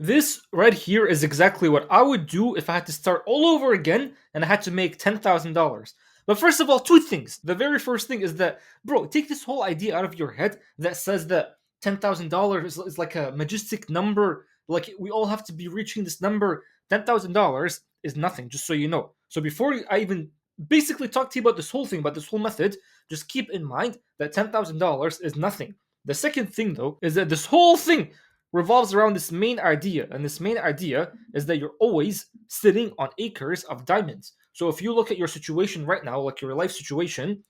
This right here is exactly what I would do if I had to start all over again and I had to make $10,000. But first of all, two things. The very first thing is that, bro, take this whole idea out of your head that says that $10,000 is like a majestic number. Like we all have to be reaching this number. $10,000 is nothing, just so you know. So before I even basically talk to you about this whole thing, about this whole method, just keep in mind that $10,000 is nothing. The second thing, though, is that this whole thing revolves around this main idea. And this main idea is that you're always sitting on acres of diamonds. So if you look at your situation right now, like your life situation,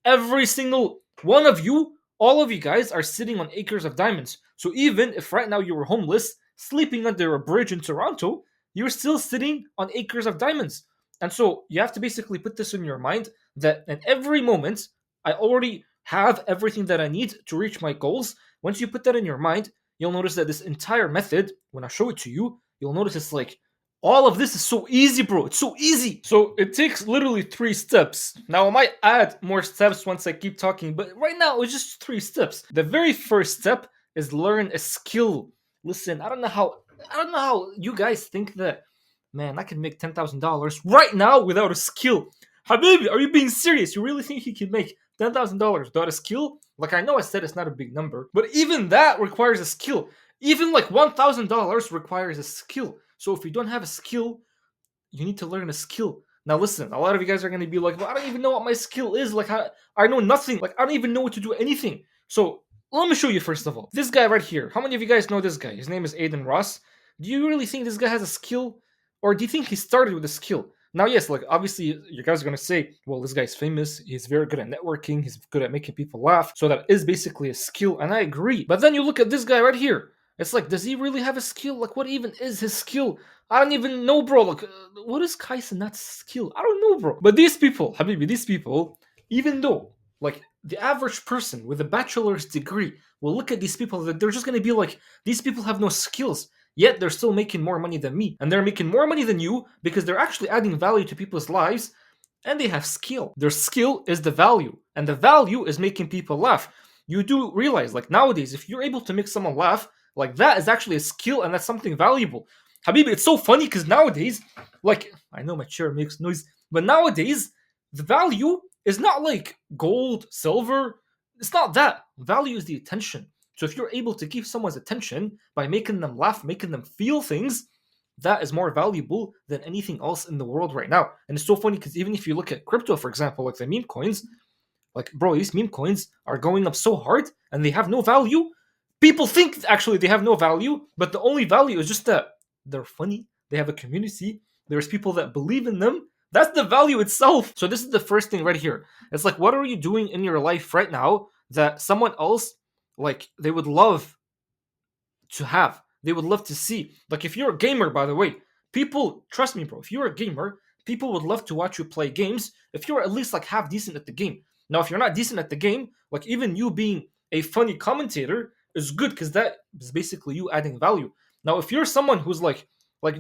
every single one of you, all of you guys are sitting on acres of diamonds. So even if right now you were homeless, sleeping under a bridge in Toronto, you're still sitting on acres of diamonds. And so you have to basically put this in your mind that at every moment, I already have everything that I need to reach my goals. Once you put that in your mind, you'll notice that this entire method, when I show it to you, you'll notice it's like all of this is so easy, bro. It's so easy. So it takes literally 3 steps. Now I might add more steps once I keep talking, but right now it's just 3 steps. The very first step is learn a skill. Listen, I don't know how you guys think that, man, I can make $10,000 right now without a skill. Habibi, are you being serious? You really think you can make $10,000 without a skill? Like, I know I said it's not a big number, but even that requires a skill. Even like $1,000 requires a skill. So if you don't have a skill, you need to learn a skill. Now, listen, a lot of you guys are going to be like, well, I don't even know what my skill is. Like, I know nothing. Like, I don't even know what to do anything. So let me show you, first of all. This guy right here. How many of you guys know this guy? His name is Aiden Ross. Do you really think this guy has a skill? Or do you think he started with a skill? Now, yes, like obviously, you guys are gonna say, "Well, this guy's famous. He's very good at networking. He's good at making people laugh." So that is basically a skill, and I agree. But then you look at this guy right here. It's like, does he really have a skill? Like, what even is his skill? I don't even know, bro. Like, what is Kaisenat's skill? I don't know, bro. But these people, Habibi, these people, even though, like, the average person with a bachelor's degree will look at these people that they're just gonna be like, these people have no skills. Yet they're still making more money than me. And they're making more money than you because they're actually adding value to people's lives and they have skill. Their skill is the value, and the value is making people laugh. You do realize, like nowadays, if you're able to make someone laugh, like that is actually a skill and that's something valuable. Habibi, it's so funny because nowadays, like, I know my chair makes noise, but nowadays, the value is not like gold, silver. It's not that. Value is the attention. So if you're able to keep someone's attention by making them laugh, making them feel things, that is more valuable than anything else in the world right now. And it's so funny because even if you look at crypto, for example, like the meme coins, like bro, these meme coins are going up so hard and they have no value. People think actually they have no value, but the only value is just that they're funny, they have a community, there's people that believe in them. That's the value itself. So this is the first thing right here. It's like, what are you doing in your life right now that someone else, like, they would love to have, they would love to see? Like, if you're a gamer, by the way, people, trust me, bro, if you're a gamer, people would love to watch you play games if you're at least like half decent at the game. Now, if you're not decent at the game, like even you being a funny commentator is good because that is basically you adding value. Now, if you're someone who's like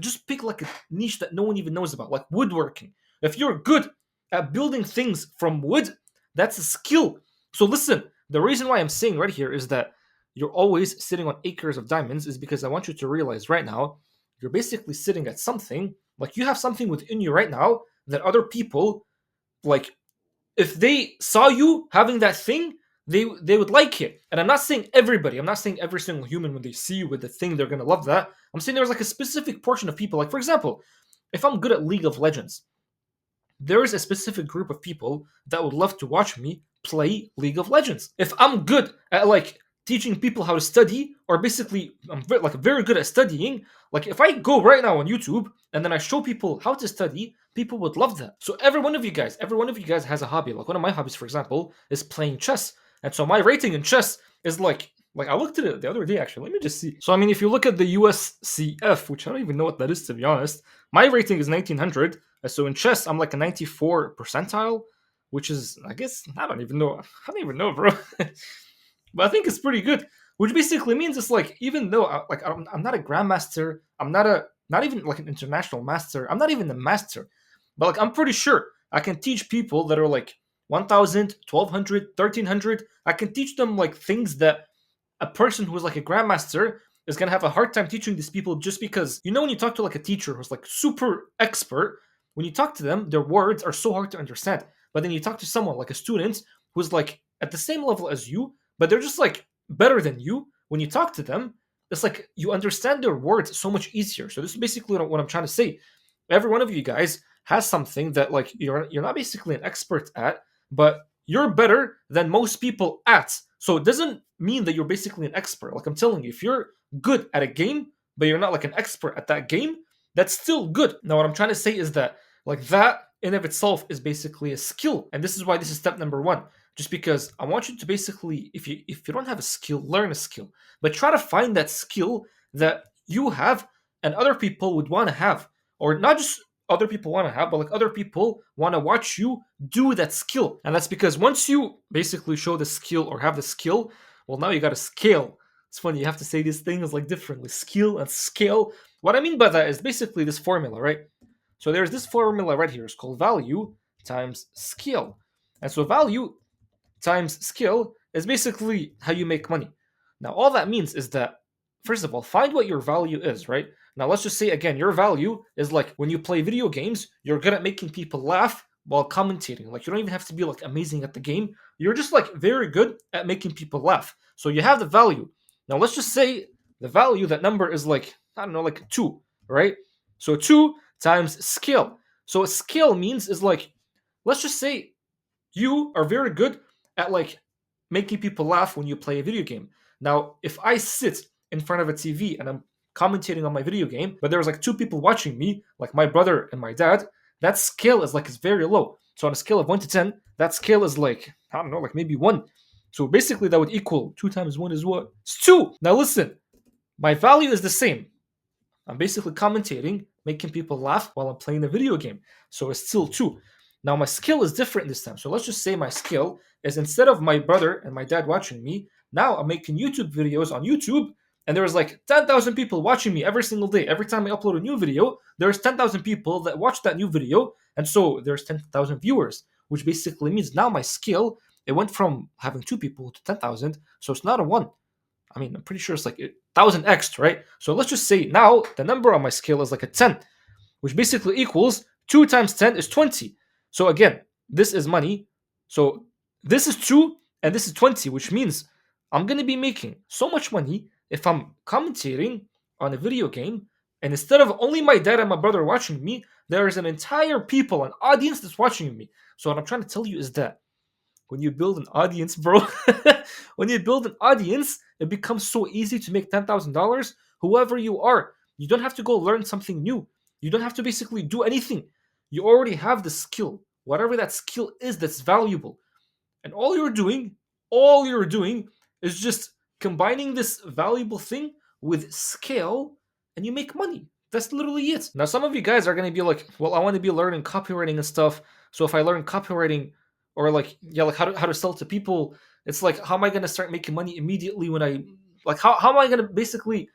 just pick like a niche that no one even knows about, like woodworking. If you're good at building things from wood, that's a skill. So listen, the reason why I'm saying right here is that you're always sitting on acres of diamonds is because I want you to realize right now you're basically sitting at something, like you have something within you right now that other people, like, if they saw you having that thing, they would like it. And I'm not saying everybody, I'm not saying every single human when they see you with the thing they're gonna love that. I'm saying there's like a specific portion of people, like for example, if I'm good at League of Legends, there is a specific group of people that would love to watch me play League of Legends. If I'm good at like teaching people how to study, or basically I'm like very good at studying, like if I go right now on YouTube and then I show people how to study, people would love that. So every one of you guys has a hobby. Like one of my hobbies, for example, is playing chess. And so my rating in chess is like I looked at it the other day actually. Let me just see. So I mean, if you look at the USCF, which I don't even know what that is to be honest, my rating is 1900. So in chess, I'm like a 94 percentile, which is, I guess, I don't even know. I don't even know, bro. But I think it's pretty good. Which basically means it's like, even though I'm not a grandmaster, I'm not even like an international master, I'm not even a master, but like I'm pretty sure I can teach people that are like 1,000, 1,200, 1,300. I can teach them like things that a person who's like a grandmaster is gonna have a hard time teaching these people, just because when you talk to like a teacher who's like super expert, when you talk to them, their words are so hard to understand. But then you talk to someone like a student who's like at the same level as you, but they're just like better than you. When you talk to them, it's like you understand their words so much easier. So this is basically what I'm trying to say. Every one of you guys has something that like you're not basically an expert at, but you're better than most people at. So it doesn't mean that you're basically an expert. Like I'm telling you, if you're good at a game, but you're not like an expert at that game, that's still good. Now, what I'm trying to say is that like that in of itself is basically a skill, and this is why this is step number one. Just because I want you to basically, if you don't have a skill, learn a skill, but try to find that skill that you have and other people would want to have, or not just other people want to have, but like other people want to watch you do that skill. And that's because once you basically show the skill or have the skill, well, now you got to scale. It's funny, you have to say these things like differently, skill and scale. What I mean by that is basically this formula, right? So there's this formula right here. It's called value times skill. And so value times skill is basically how you make money. Now, all that means is that, first of all, find what your value is, right? Now, let's just say again, your value is like when you play video games, you're good at making people laugh while commentating. Like, you don't even have to be like amazing at the game. You're just like very good at making people laugh. So you have the value. Now, let's just say the value, that number is like, I don't know, like 2, right? So 2 times skill. So a skill means is like, let's just say you are very good at like making people laugh when you play a video game. Now, if I sit in front of a TV and I'm commentating on my video game, but there's like 2 people watching me, like my brother and my dad, that skill is very low. So on a scale of 1 to 10, that skill is like, I don't know, like maybe 1. So basically that would equal 2 times 1 is what? It's 2. Now listen, my value is the same. I'm basically commentating, making people laugh while I'm playing a video game. So it's still 2. Now my skill is different this time. So let's just say my skill is, instead of my brother and my dad watching me, now I'm making YouTube videos on YouTube, and there's like 10,000 people watching me every single day. Every time I upload a new video, there's 10,000 people that watch that new video, and so there's 10,000 viewers, which basically means now my skill, it went from having 2 people to 10,000. So it's not a 1. I mean, I'm pretty sure it's like 1,000x, right? So let's just say now the number on my scale is like a 10, which basically equals 2 times 10 is 20. So again, this is money. So this is 2 and this is 20, which means I'm going to be making so much money if I'm commentating on a video game. And instead of only my dad and my brother watching me, there is an entire people, an audience that's watching me. So what I'm trying to tell you is that when you build an audience, bro, when you build an audience, it becomes so easy to make $10,000. Whoever you are, you don't have to go learn something new. You don't have to basically do anything. You already have the skill, whatever that skill is that's valuable. And all you're doing is just combining this valuable thing with scale, and you make money. That's literally it. Now, some of you guys are going to be like, well, I want to be learning copywriting and stuff. So if I learn copywriting, or like, yeah, like how to sell to people, it's like, how am I going to start making money immediately when I, like, how am I going to basically,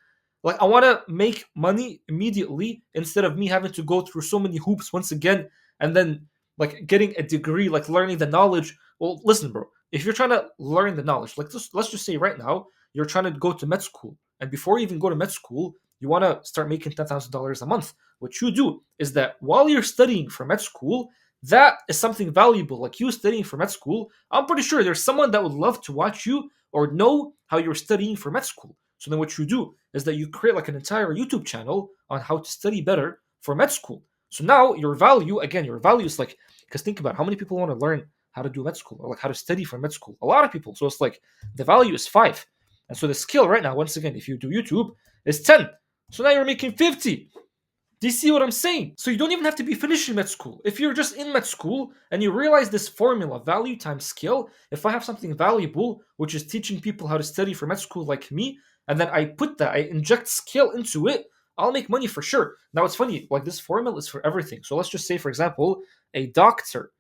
like, I want to make money immediately instead of me having to go through so many hoops once again, and then like getting a degree, like learning the knowledge. Well, listen, bro, if you're trying to learn the knowledge, like let's just say right now, you're trying to go to med school. And before you even go to med school, you want to start making $10,000 a month. What you do is that while you're studying for med school, that is something valuable. Like you studying for med school, I'm pretty sure there's someone that would love to watch you or know how you're studying for med school. So then what you do is that you create like an entire YouTube channel on how to study better for med school. So now your value is like, because think about how many people want to learn how to do med school or like how to study for med school. A lot of people. So it's like the value is 5. And so the skill right now, once again, if you do YouTube, is 10. So now you're making 50. Do you see what I'm saying? So you don't even have to be finishing med school. If you're just in med school and you realize this formula, value times skill, if I have something valuable, which is teaching people how to study for med school like me, and then I inject skill into it, I'll make money for sure. Now it's funny, like this formula is for everything. So let's just say, for example, a doctor,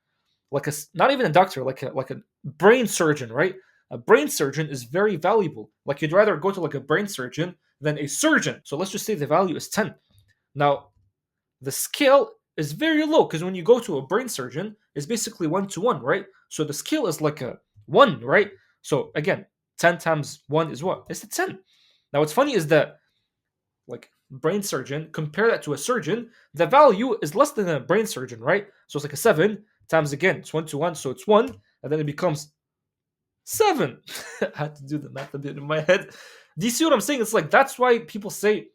not even a doctor, like a brain surgeon, right? A brain surgeon is very valuable. Like you'd rather go to like a brain surgeon than a surgeon. So let's just say the value is 10. Now, the skill is very low because when you go to a brain surgeon, it's basically 1-to-1, right? So the skill is like a 1, right? So again, 10 times 1 is what? It's a 10. Now, what's funny is that like brain surgeon, compare that to a surgeon, the value is less than a brain surgeon, right? So it's like a 7 times again, it's 1 to 1, so it's 1, and then it becomes 7. I had to do the math a bit in my head. Do you see what I'm saying? It's like that's why people say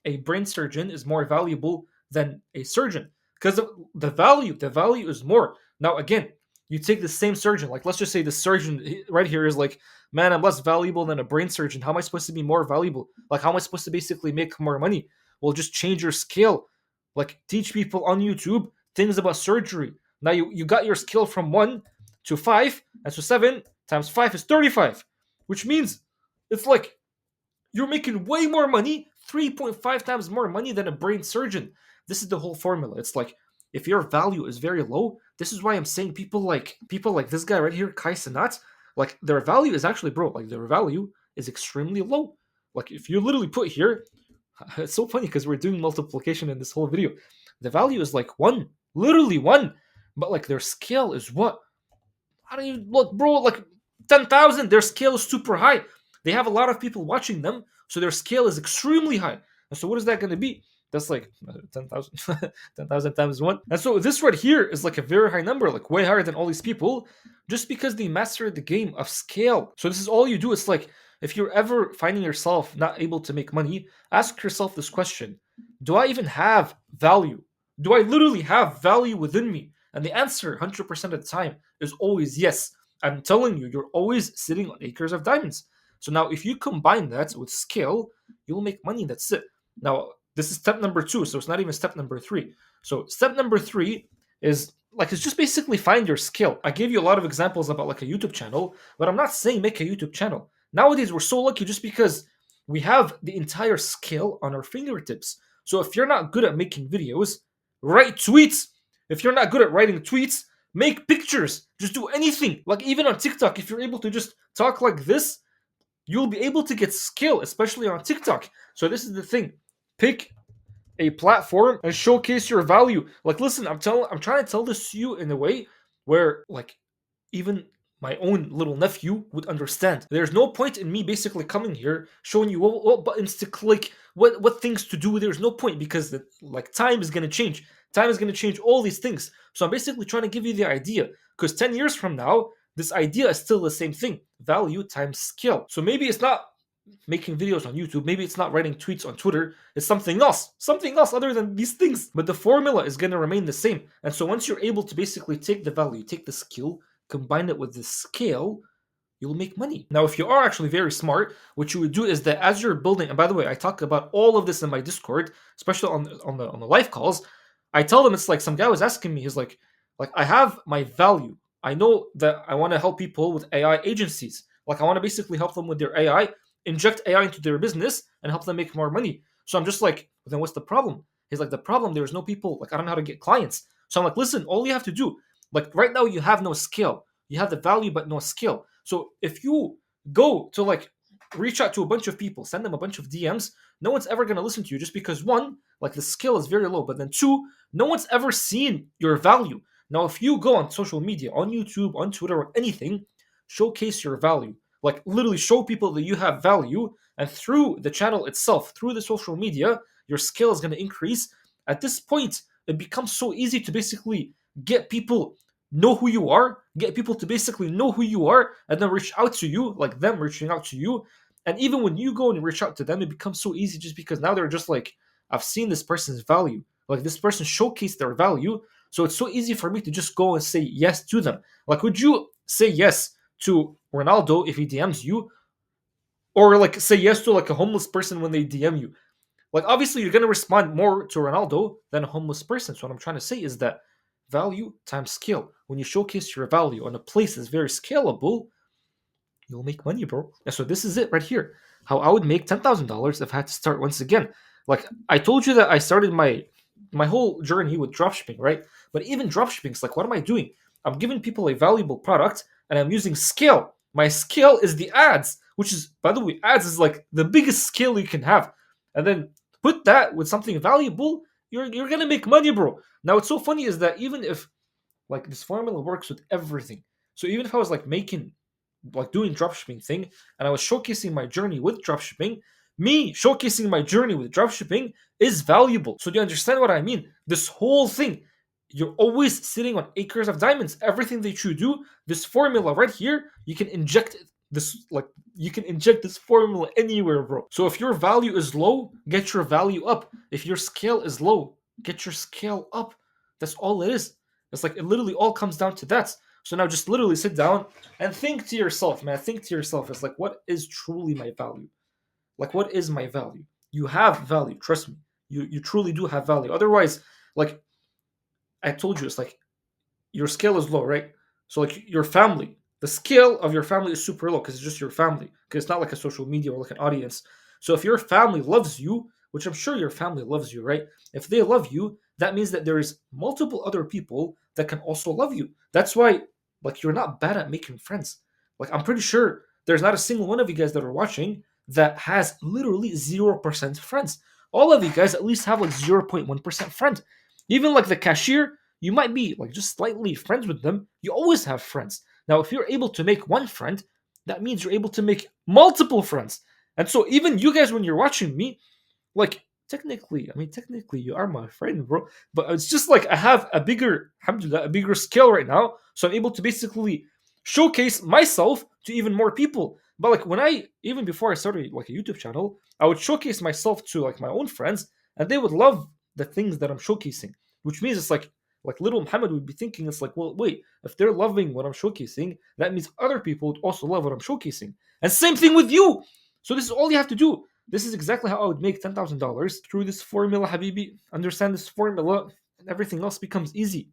a brain surgeon is more valuable than a surgeon because the value is more. Now again, you take the same surgeon, like let's just say the surgeon right here is like, man, I'm less valuable than a brain surgeon. How am I supposed to be more valuable? Like how am I supposed to basically make more money? Well, just change your skill. Like teach people on YouTube things about surgery. Now you got your skill from 1 to 5, and so 7 times 5 is 35, which means it's like you're making way more money, 3.5 times more money than a brain surgeon. This is the whole formula. It's like if your value is very low, this is why I'm saying people like this guy right here, Kai Sanat, like their value is actually, bro, like their value is extremely low. Like if you literally put here, it's so funny because we're doing multiplication in this whole video. The value is like 1, literally 1, but like their scale is what? How do you look, bro? Like 10,000, their scale is super high. They have a lot of people watching them, so their scale is extremely high. And so, what is that going to be? That's like 10,000, 10,000 times 1. And so, this right here is like a very high number, like way higher than all these people, just because they mastered the game of scale. So, this is all you do. It's like if you're ever finding yourself not able to make money, ask yourself this question: do I even have value? Do I literally have value within me? And the answer, 100% of the time, is always yes. I'm telling you, you're always sitting on acres of diamonds. So now, if you combine that with skill, you'll make money. That's it. Now, this is step number 2, so it's not even step number 3. So, step number 3 is like it's just basically find your skill. I gave you a lot of examples about like a YouTube channel, but I'm not saying make a YouTube channel. Nowadays, we're so lucky just because we have the entire skill on our fingertips. So, if you're not good at making videos, write tweets. If you're not good at writing tweets, make pictures. Just do anything. Like even on TikTok, if you're able to just talk like this, you'll be able to get skill, especially on TikTok. So this is the thing. Pick a platform and showcase your value. Like listen, I'm trying to tell this to you in a way where like even my own little nephew would understand. There's no point in me basically coming here showing you what buttons to click, what things to do. There's no point because like time is gonna change. Time is gonna change all these things. So I'm basically trying to give you the idea because 10 years from now, this idea is still the same thing: value times skill. So maybe it's not making videos on YouTube. Maybe it's not writing tweets on Twitter. It's something else other than these things. But the formula is going to remain the same. And so once you're able to basically take the value, take the skill, combine it with the scale, you'll make money. Now, if you are actually very smart, what you would do is that as you're building, and by the way, I talk about all of this in my Discord, especially on the live calls. I tell them it's like some guy was asking me, he's like I have my value. I know that I want to help people with AI agencies. Like I want to basically help them with their AI, inject AI into their business and help them make more money. So I'm just like, then what's the problem? He's like, the problem, there's no people, like I don't know how to get clients. So I'm like, listen, all you have to do, like right now you have no skill. You have the value but no skill. So if you go to like reach out to a bunch of people, send them a bunch of DMs, no one's ever gonna listen to you just because one, like the skill is very low, but then two, no one's ever seen your value. Now, if you go on social media, on YouTube, on Twitter, or anything, showcase your value. Like literally show people that you have value, and through the channel itself, through the social media, your skill is going to increase. At this point, it becomes so easy to basically get people know who you are, get people to basically know who you are, and then reach out to you, like them reaching out to you. And even when you go and reach out to them, it becomes so easy just because now they're just like, I've seen this person's value. Like this person showcased their value. So it's so easy for me to just go and say yes to them. Like, would you say yes to Ronaldo if he DMs you? Or like say yes to like a homeless person when they DM you? Like obviously you're gonna respond more to Ronaldo than a homeless person. So what I'm trying to say is that value times skill. When you showcase your value on a place that's very scalable, you'll make money, bro. And so this is it right here. How I would make $10,000 if I had to start once again. Like I told you that I started my whole journey with dropshipping, right? But even dropshipping, it's like, what am I doing? I'm giving people a valuable product and I'm using scale. My scale is the ads, which is, by the way, ads is like the biggest scale you can have. And then put that with something valuable, you're gonna make money, bro. Now, what's so funny is that even if like this formula works with everything. So even if I was like making like doing dropshipping thing and I was showcasing my journey with dropshipping, Me showcasing my journey with dropshipping is valuable. So do you understand what I mean? This whole thing, you're always sitting on acres of diamonds. Everything that you do, this formula right here, you can inject this like you can inject this formula anywhere, bro. So if your value is low, get your value up. If your scale is low, get your scale up. That's all it is. It's like it literally all comes down to that. So now just literally sit down and think to yourself, man. Think to yourself. It's like, what is truly my value? Like, what is my value? You have value. Trust me. You truly do have value. Otherwise, like I told you, it's like your scale is low, right? So like your family, the scale of your family is super low because it's just your family. Because it's not like a social media or like an audience. So if your family loves you, which I'm sure your family loves you, right? If they love you, that means that there is multiple other people that can also love you. That's why, like, you're not bad at making friends. Like, I'm pretty sure there's not a single one of you guys that are watching that has literally 0% friends. All of you guys at least have like 0.1% friends. Even like the cashier, you might be like just slightly friends with them. You always have friends. Now, if you're able to make one friend, that means you're able to make multiple friends. And so, even you guys, when you're watching me, like technically, I mean, technically, you are my friend, bro. But it's just like I have a bigger, alhamdulillah, a bigger scale right now. So I'm able to basically showcase myself to even more people. But like when I, even before I started like a YouTube channel, I would showcase myself to like my own friends and they would love the things that I'm showcasing, which means it's like little Muhammad would be thinking, it's like, well, wait, if they're loving what I'm showcasing, that means other people would also love what I'm showcasing. And same thing with you. So this is all you have to do. This is exactly how I would make $10,000 through this formula, Habibi. Understand this formula, and everything else becomes easy.